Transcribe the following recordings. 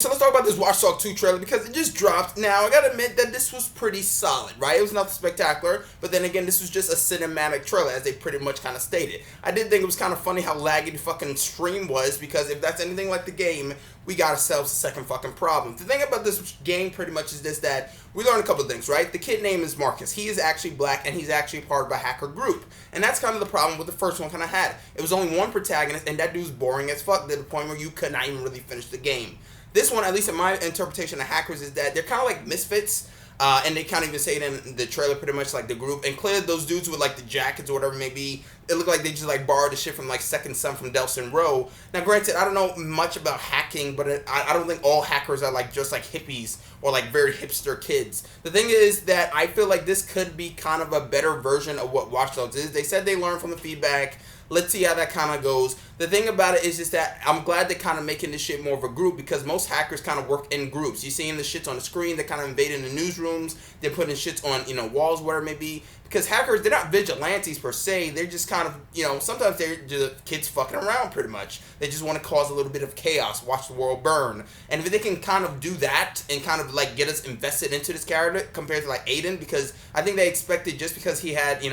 so let's talk about this Watch Dogs 2 trailer because it just dropped. Now, I gotta admit that this was pretty solid, right? It was nothing spectacular, but then again, this was just a cinematic trailer, as they pretty much kind of stated. I did think it was kind of funny how laggy the fucking stream was, because if that's anything like the game, we got ourselves a second fucking problem. The thing about this game pretty much is this, that we learned a couple of things, right? The kid name is Marcus. He is actually black, and he's actually part of a hacker group. And that's kind of the problem with the first one kind of had. It was only one protagonist, and that dude's boring as fuck to the point where you could not even really finish the game. This one, at least in my interpretation of hackers, is that they're kind of like misfits. And they kind of even say it in the trailer, pretty much like the group. And clearly those dudes with like the jackets or whatever it may be, it looked like they just like borrowed the shit from like Second Son from Delson Rowe. Now granted, I don't know much about hacking, but I don't think all hackers are like just like hippies or like very hipster kids. The thing is that I feel like this could be kind of a better version of what Watch Dogs is. They said they learned from the feedback. Let's see how that kind of goes. The thing about it is just that I'm glad they're kind of making this shit more of a group, because most hackers kind of work in groups. You're seeing the shits on the screen. They're kind of invading the newsrooms. They're putting shits on, walls, whatever it may be. Because hackers, they're not vigilantes per se. They're just kind of, sometimes they're just kids fucking around pretty much. They just want to cause a little bit of chaos, watch the world burn. And if they can kind of do that and kind of like get us invested into this character compared to like Aiden, because I think they expected just because he had,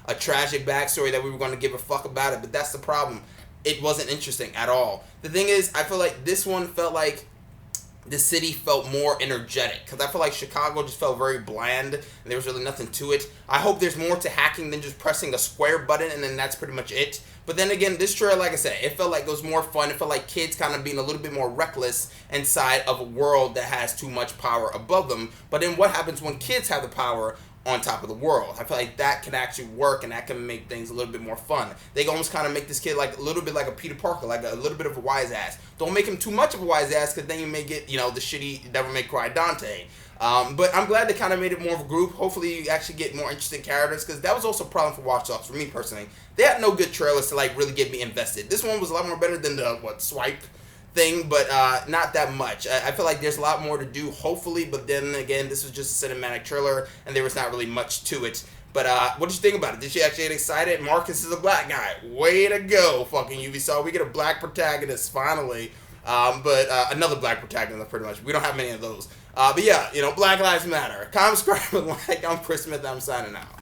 a tragic backstory that we were going to give a fuck about it. But that's the problem. It wasn't interesting at all. The thing is, I feel like this one felt like the city felt more energetic, because I feel like Chicago just felt very bland and there was really nothing to it. I hope there's more to hacking than just pressing a square button and then that's pretty much it. But then again, this trailer, like I said, it felt like it was more fun. It felt like kids kind of being a little bit more reckless inside of a world that has too much power above them. But then what happens when kids have the power on top of the world? I feel like that can actually work, and that can make things a little bit more fun. They can almost kind of make this kid like a little bit like a Peter Parker, like a little bit of a wise ass. Don't make him too much of a wise ass, because then you may get, the shitty Devil May Cry Dante. But I'm glad they kind of made it more of a group. Hopefully you actually get more interesting characters, because that was also a problem for Watch Dogs for me personally. They had no good trailers to like really get me invested. This one was a lot more better than the Swipe thing, but not that much. I feel like there's a lot more to do, hopefully, but then again, this was just a cinematic trailer and there was not really much to it. But what did you think about it? Did you actually get excited? Marcus is a black guy. Way to go, fucking Ubisoft. We get a black protagonist finally. But another black protagonist, pretty much. We don't have many of those. But yeah, Black Lives Matter. Comment, subscribe, and like. I'm Chris Smith. I'm signing out.